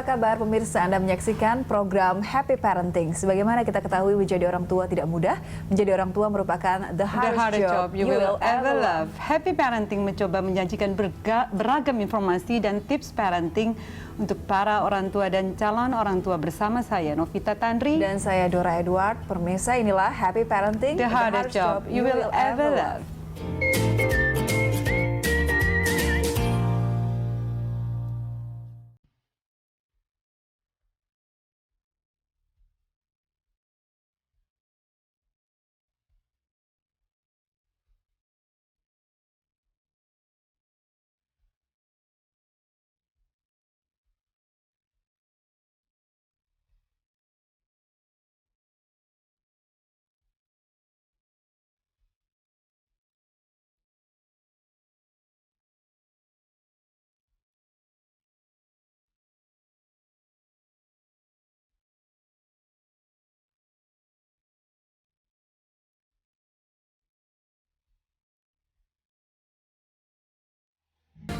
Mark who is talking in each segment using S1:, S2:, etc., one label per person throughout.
S1: kabar pemirsa? Anda menyaksikan program Happy Parenting. Sebagaimana kita ketahui, menjadi orang tua tidak mudah. Menjadi orang tua merupakan the hardest job
S2: you will ever love. Happy Parenting mencoba menyajikan beragam informasi dan tips parenting untuk para orang tua dan calon orang tua bersama saya, Novita Tandri.
S1: Dan saya, Dora Edward. Pemirsa, inilah Happy Parenting,
S2: The hardest job you will ever love.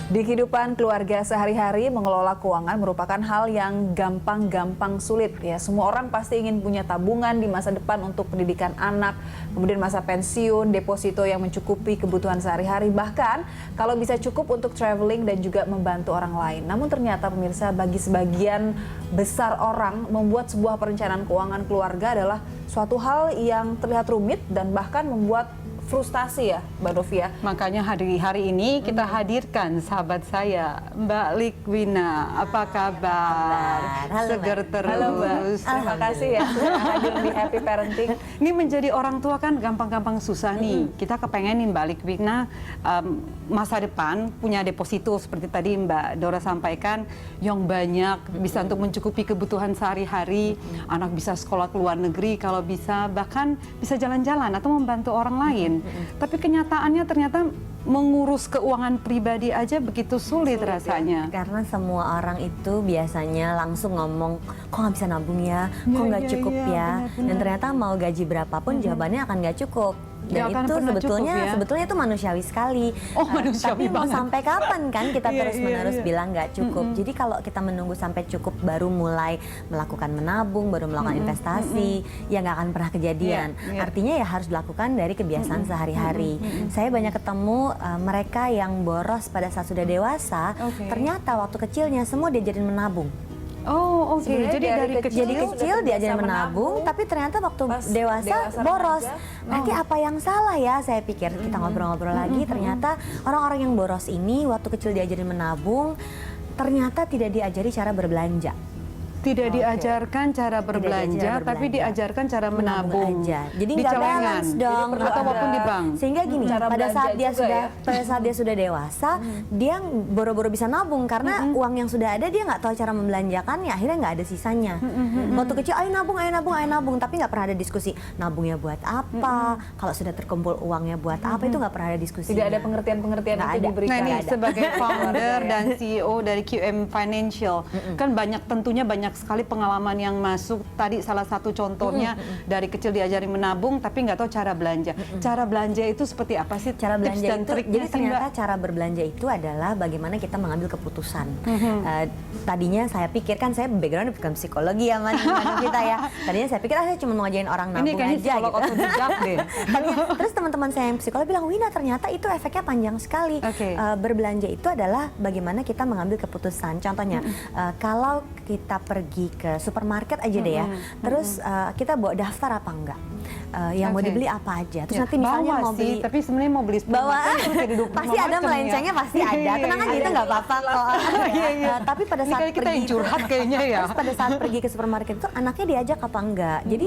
S1: Di kehidupan keluarga sehari-hari, mengelola keuangan merupakan hal yang gampang-gampang sulit. Ya, semua orang pasti ingin punya tabungan di masa depan untuk pendidikan anak, kemudian masa pensiun, deposito yang mencukupi kebutuhan sehari-hari, bahkan kalau bisa cukup untuk traveling dan juga membantu orang lain. Namun ternyata pemirsa, bagi sebagian besar orang, membuat sebuah perencanaan keuangan keluarga adalah suatu hal yang terlihat rumit dan bahkan membuat frustasi ya, Mbak Novia.
S2: Makanya hari ini kita hadirkan sahabat saya, Mbak Likwina. Apa kabar?
S3: Halo,
S2: Seger
S3: Mbak.
S2: terus.
S1: Halo, Mbak. Terima kasih ya sudah hadir di Happy Parenting.
S2: Ini menjadi orang tua kan gampang-gampang susah nih. Kita kepengenin Mbak Likwina masa depan punya deposito seperti tadi Mbak Dora sampaikan yang banyak, bisa untuk mencukupi kebutuhan sehari-hari. Anak bisa sekolah ke luar negeri kalau bisa, bahkan bisa jalan-jalan atau membantu orang lain. Tapi kenyataannya ternyata mengurus keuangan pribadi aja begitu sulit rasanya.
S3: Karena semua orang itu biasanya langsung ngomong, kok nggak bisa nabung ya, kok nggak cukup ya.
S2: Benar-benar.
S3: Dan ternyata mau gaji berapapun jawabannya akan nggak cukup. Dan
S2: Nggak akan
S3: itu
S2: pernah
S3: sebetulnya
S2: cukup, ya?
S3: sebetulnya itu manusiawi sekali.
S2: Oh, manusiawi
S3: tapi mau
S2: banget.
S3: sampai kapan kan kita
S2: Iya,
S3: terus-menerus
S2: iya.
S3: bilang nggak cukup. Jadi kalau kita menunggu sampai cukup baru mulai melakukan menabung, baru melakukan investasi, ya nggak akan pernah kejadian.
S2: Iya, iya.
S3: Artinya ya harus dilakukan dari kebiasaan sehari-hari. Saya banyak ketemu mereka yang boros pada saat sudah dewasa,
S2: Oke.
S3: ternyata waktu kecilnya semua diajarin menabung.
S2: Oh, oke.
S1: Sebenarnya
S2: Jadi dari kecil.
S3: Jadi kecil
S1: udah
S3: diajarin
S1: terbiasa
S3: menabung,
S1: menabung,
S3: tapi ternyata waktu
S1: pas
S3: dewasa
S1: dewasa
S3: boros.
S1: remaja,
S3: Nanti apa yang salah ya? Saya pikir kita ngobrol-ngobrol lagi, ternyata orang-orang yang boros ini waktu kecil diajarin menabung, ternyata tidak diajari cara berbelanja.
S2: Tidak diajarkan cara
S3: berbelanja.
S2: berbelanja, tapi diajarkan cara menabung.
S3: aja. Jadi
S2: di
S3: nggak
S2: celengan
S3: balance dong.
S1: Jadi perlu
S2: ataupun
S1: ada
S2: di bank.
S3: Sehingga gini,
S1: Cara
S3: pada
S1: belanja
S3: saat dia
S1: juga
S3: sudah
S1: ya.
S3: pada saat dia sudah dewasa, dia boro-boro bisa nabung karena uang yang sudah ada dia nggak tahu cara membelanjakannya, akhirnya nggak ada sisanya. Waktu kecil ayo nabung, ayo nabung, ayo nabung, tapi nggak pernah ada diskusi nabungnya buat apa, kalau sudah terkumpul uangnya buat apa, itu nggak pernah ada diskusi.
S1: Tidak ada pengertian-pengertian
S3: Nggak
S1: itu
S3: ada.
S1: diberikan.
S2: Nah ini
S3: ada.
S2: sebagai founder
S1: Ya.
S2: dan CEO dari QM Financial, kan tentunya banyak sekali pengalaman yang masuk. Tadi salah satu contohnya dari kecil diajari menabung, tapi nggak tahu cara belanja. Cara belanja itu seperti apa sih?
S3: Cara
S2: Tips
S3: belanja
S2: dan
S3: itu,
S2: triknya
S3: jadi
S2: sih,
S3: ternyata
S2: Mbak?
S3: cara berbelanja itu adalah bagaimana kita mengambil keputusan. Tadinya saya pikir, kan saya background bukan psikologi ya, kita ya. Tadinya saya pikir saya cuma mau ngajarin orang
S2: Ini
S3: nabung
S2: kayaknya
S3: aja
S2: psikolog
S3: gitu.
S2: otodidak deh.
S3: Terus teman-teman saya yang psikolog bilang, Wina ternyata itu efeknya panjang sekali.
S2: Oke.
S3: Berbelanja itu adalah bagaimana kita mengambil keputusan. Contohnya, kalau kita pergi ke supermarket aja deh ya, terus kita bawa daftar apa enggak, yang mau
S2: Oke.
S3: dibeli apa aja. Terus
S2: Ya,
S3: nanti misalnya
S2: bawa
S3: mau
S2: sih,
S3: beli,
S2: tapi sebenarnya mau beli
S3: bawa pasti ada
S2: macam
S3: melencengnya,
S2: ya.
S3: pasti ada. Tenang aja, itu nggak apa-apa kok.
S2: Iya, iya.
S3: Tapi pada
S2: Ini
S3: saat
S2: kali kita yang curhat kayaknya ya.
S3: terus pada saat pergi ke supermarket itu anaknya diajak apa enggak. Jadi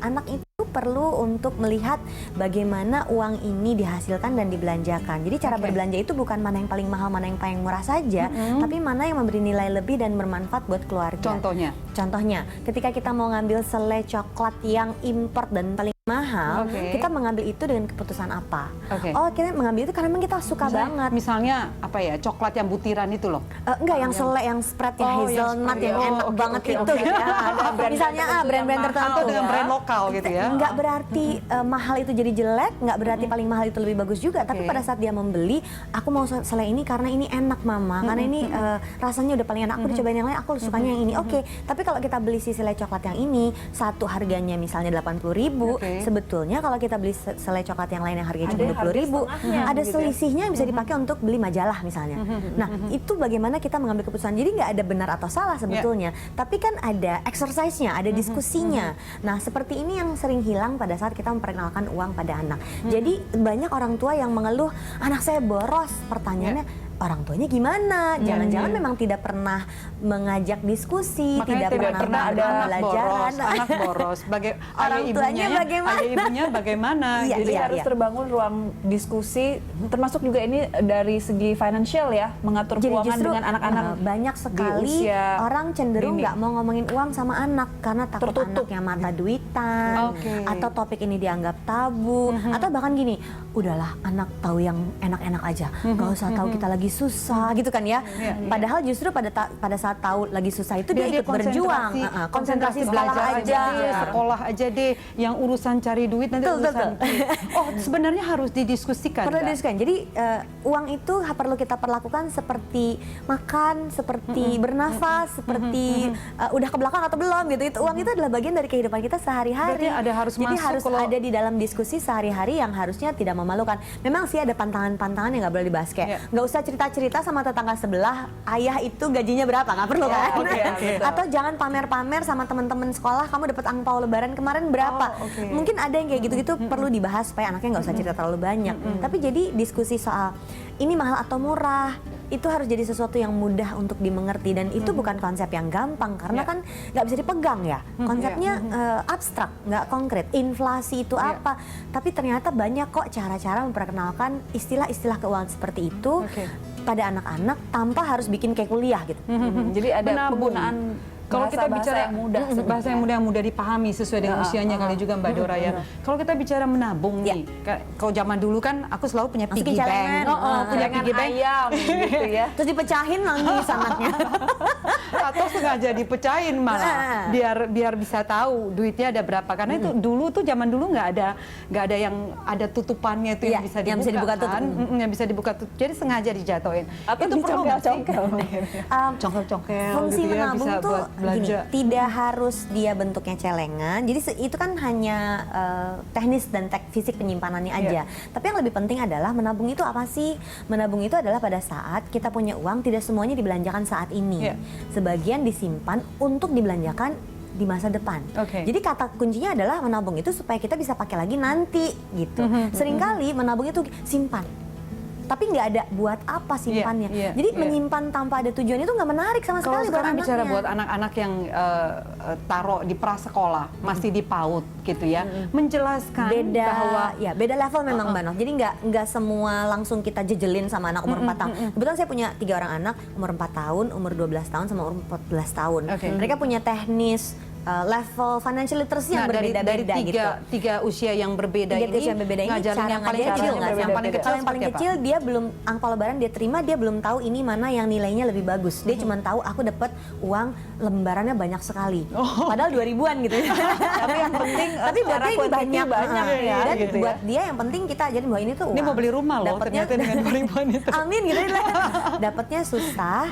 S3: anak itu perlu untuk melihat bagaimana uang ini dihasilkan dan dibelanjakan. Jadi cara
S2: Oke.
S3: berbelanja itu bukan mana yang paling mahal, mana yang paling murah saja, tapi mana yang memberi nilai lebih dan bermanfaat buat keluarga.
S2: Contohnya?
S3: Contohnya, ketika kita mau ngambil selai coklat yang import dan paling mahal,
S2: Oke.
S3: kita mengambil itu dengan keputusan apa?
S2: Oke.
S3: Oh, kita mengambil itu karena memang kita suka banget.
S2: Misalnya apa ya, coklat yang butiran itu loh.
S3: Enggak, yang selek, yang spread, yang
S2: Oh, yang
S3: hazelnut,
S2: spread.
S3: yang
S2: Oh,
S3: enak
S2: oke,
S3: banget
S2: oke,
S3: itu.
S2: oke.
S3: Gitu ya.
S1: Brand-brand
S3: Misalnya
S1: tertentu
S3: brand-brand
S1: yang
S3: tertentu.
S2: Atau dengan
S1: ya.
S2: brand lokal gitu ya.
S3: Nggak berarti mahal itu jadi jelek, nggak berarti paling mahal itu lebih bagus juga. Tapi
S2: Oke.
S3: pada saat dia membeli, aku mau selai ini karena ini enak mama, karena ini rasanya udah paling enak. Aku udah cobain yang lain, aku sukanya yang ini. Oke, tapi kalau kita beli si selai coklat yang ini, satu harganya misalnya 80.000,
S2: Oke.
S3: sebetulnya kalau kita beli selai coklat yang lain yang harganya
S1: Ada
S3: cuma
S1: yang harga
S3: 20.000,
S1: setengahnya
S3: ada
S1: gitu ya.
S3: selisihnya yang bisa dipakai untuk beli majalah misalnya. Nah, itu bagaimana kita mengambil keputusan. Jadi nggak ada benar atau salah sebetulnya, tapi kan ada exercise-nya, ada diskusinya. Nah, seperti ini yang sering hilang pada saat kita memperkenalkan uang pada anak. Jadi banyak orang tua yang mengeluh, anak saya boros. Pertanyaannya, orang tuanya gimana? Jangan-jangan memang tidak pernah mengajak diskusi,
S2: Makanya
S3: tidak pernah
S2: ada anak
S3: pembelajaran.
S2: boros, anak boros.
S3: Orang tuanya bagaimana?
S2: Ayah ibunya bagaimana?
S3: Iya,
S1: Jadi harus terbangun ruang diskusi, termasuk juga ini dari segi financial ya, mengatur
S3: Jadi
S1: keuangan
S3: justru
S1: dengan anak-anak
S3: banyak sekali
S1: usia
S3: orang cenderung
S1: dini.
S3: nggak mau ngomongin uang sama anak karena takut
S1: Tertutup.
S3: anaknya mata duitan,
S2: Oke.
S3: atau topik ini dianggap tabu, atau bahkan gini, udahlah anak tahu yang enak-enak aja, nggak usah tahu kita lagi susah gitu kan ya. Padahal justru pada saat tahu lagi susah itu dia ikut berjuang. Konsentrasi sekolah
S2: belajar
S3: aja.
S2: sekolah aja deh, yang urusan cari duit nanti
S3: Betul,
S2: urusan. Oh, sebenarnya harus didiskusikan.
S3: Perlu
S2: Mbak.
S3: didiskusikan. Jadi uang itu perlu kita perlakukan seperti makan, seperti bernafas, seperti udah ke belakang atau belum gitu. Uang itu adalah bagian dari kehidupan kita sehari-hari.
S2: Berarti ada harus
S3: Jadi
S2: masuk
S3: harus
S2: kalau-
S3: ada di dalam diskusi sehari-hari yang harusnya tidak memalukan. Memang sih ada pantangan-pantangan yang nggak boleh dibahas kayak nggak usah cerita-cerita sama tetangga sebelah ayah itu gajinya berapa, nggak perlu kan?
S1: oke, betul.
S3: Atau jangan pamer-pamer sama teman-teman sekolah kamu dapat angpau lebaran kemarin berapa.
S2: Oh, oke.
S3: Mungkin ada yang kayak gitu-gitu perlu dibahas supaya anaknya nggak usah cerita terlalu banyak. Tapi jadi diskusi soal ini mahal atau murah itu harus jadi sesuatu yang mudah untuk dimengerti, dan itu bukan konsep yang gampang karena kan nggak bisa dipegang ya. Konsepnya abstrak, nggak konkret. Inflasi itu apa? Tapi ternyata banyak kok cara-cara memperkenalkan istilah-istilah keuangan seperti itu
S2: Oke.
S3: pada anak-anak tanpa harus bikin kayak kuliah gitu.
S1: Jadi ada
S2: Menabung.
S1: penggunaan
S2: Kalau kita
S1: bahasa-bahasa
S2: bicara
S1: yang mudah,
S2: bahasa yang mudah yang mudah dipahami sesuai dengan usianya kali juga Mbak Dora ya. Kalau kita bicara menabung nih, kalau zaman dulu kan aku selalu punya
S3: Masukin
S2: piggy
S3: celengan.
S2: bank.
S3: Punya
S1: dengan
S3: piggy bank.
S1: ayam gitu ya.
S3: Terus dipecahin nangis anaknya.
S2: Atau sengaja dipecahin malah biar bisa tahu duitnya ada berapa, karena itu dulu tuh zaman dulu nggak ada yang ada tutupannya itu yang
S3: Iya,
S2: bisa dibuka,
S3: yang bisa dibuka tutup.
S2: kan? Yang bisa dibuka tutup, jadi sengaja dijatuhin.
S1: Atau
S2: itu perlu nggak sih?
S1: dicongkel-congkel.
S2: Congkel-congkel
S3: Fungsi
S2: gitu ya,
S3: menabung
S2: bisa
S3: tuh
S2: buat belanja.
S3: gini, tidak harus dia bentuknya celengan. Jadi itu kan hanya teknis dan fisik penyimpanannya aja. Tapi yang lebih penting adalah menabung itu apa sih? Menabung itu adalah pada saat kita punya uang, tidak semuanya dibelanjakan saat ini.
S2: Iya.
S3: Sebagian disimpan untuk dibelanjakan di masa depan.
S2: Oke.
S3: Jadi kata kuncinya adalah menabung itu supaya kita bisa pakai lagi nanti gitu. Seringkali menabung itu simpan, tapi nggak ada buat apa simpannya. Jadi menyimpan tanpa ada tujuan itu nggak menarik sama
S2: Kalau
S3: sekali buat
S2: sekarang bicara
S3: anaknya.
S2: buat anak-anak yang taruh di prasekolah, masih di PAUD gitu ya, menjelaskan
S3: beda
S2: bahwa
S3: beda level memang Mbak Noh. Jadi nggak semua langsung kita jejelin sama anak umur 4 tahun. Kebetulan saya punya 3 orang anak, umur 4 tahun, umur 12 tahun, sama umur 14 tahun.
S2: Oke.
S3: Mereka punya teknis level financial literacy yang
S2: dari
S3: berbeda-beda gitu.
S2: tiga usia yang berbeda
S3: Tiga
S2: ini,
S3: usia yang berbeda ini
S2: ngajarin
S3: cara
S2: yang paling
S3: ngajarnya
S2: kecil,
S3: berbeda-beda.
S2: yang paling kecil
S3: Kalau yang paling
S2: seperti apa?
S3: kecil dia belum angpau lebaran dia terima, dia belum tahu ini mana yang nilainya lebih bagus. Dia cuma tahu aku dapat uang lembarannya banyak sekali. Padahal 2000-an gitu.
S1: Tapi yang penting
S3: Tapi buat
S1: secara
S3: dia ini
S1: quantity banyak ya.
S3: Dan
S1: gitu
S3: buat dia yang penting kita ajarin bahwa ini tuh uang.
S2: Ini mau beli rumah loh,
S3: Dapatnya-
S2: ternyata dengan 2000-an itu.
S3: Amin gitu lah. Dapatnya susah.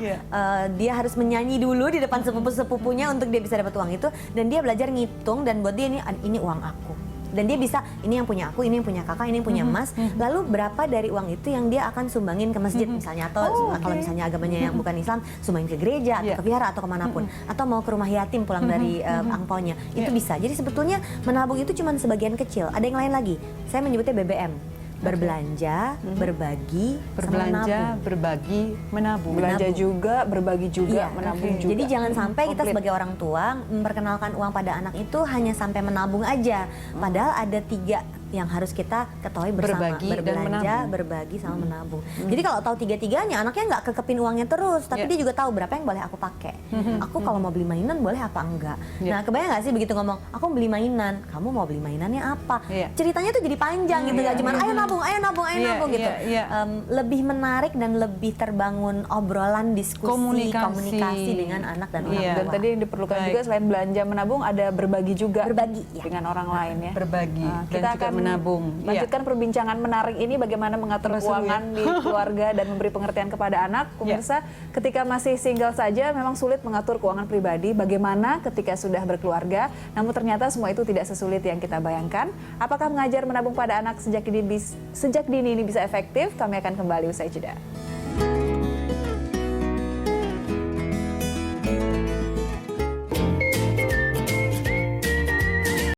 S3: Dia harus menyanyi dulu di depan sepupu-sepupunya untuk dia bisa dapat uang itu, dan dia belajar ngitung, dan buat dia ini uang aku. Dan dia bisa, ini yang punya aku, ini yang punya kakak, ini yang punya mas. Lalu berapa dari uang itu yang dia akan sumbangin ke masjid misalnya, atau kalau misalnya agamanya yang bukan Islam, sumbangin ke gereja atau ke vihara atau kemanapun, atau mau ke rumah yatim pulang dari angpaunya, itu bisa. Jadi sebetulnya menabung itu cuma sebagian kecil. Ada yang lain lagi, saya menyebutnya BBM. Berbelanja, berbagi, sama menabung.
S2: berbagi, menabung.
S1: Belanja juga, berbagi juga,
S3: Iya.
S1: menabung juga.
S3: Jadi jangan sampai kita
S1: Komplit.
S3: sebagai orang tua memperkenalkan uang pada anak itu hanya sampai menabung aja. Padahal ada 3 yang harus kita ketahui bersama,
S2: Berbagi dan
S3: berbelanja,
S2: menabung.
S3: berbagi, sama menabung. Jadi kalau tahu 3-3-nya, anaknya nggak kekepin uangnya terus, tapi dia juga tahu berapa yang boleh aku pakai, Aku kalau mau beli mainan boleh apa enggak? Nah, kebayang nggak sih begitu ngomong, aku beli mainan, kamu mau beli mainannya apa? Ceritanya tuh jadi panjang gitu, nggak cuma ayo nabung, ayo nabung, ayo nabung gitu. Lebih menarik dan lebih terbangun obrolan, diskusi, komunikasi dengan anak dan orang tua.
S1: Dan tadi yang diperlukan juga selain belanja menabung, ada berbagi juga dengan orang lain ya.
S2: Berbagi
S1: Kita
S2: dan juga
S1: akan
S2: menabung.
S1: lanjutkan perbincangan menarik ini, bagaimana mengatur keuangan di keluarga dan memberi pengertian kepada anak. Pemirsa, ketika masih single saja memang sulit mengatur keuangan pribadi. Bagaimana ketika sudah berkeluarga? Namun ternyata semua itu tidak sesulit yang kita bayangkan. Apakah mengajar menabung pada anak sejak dini ini bisa efektif? Kami akan kembali usai jeda.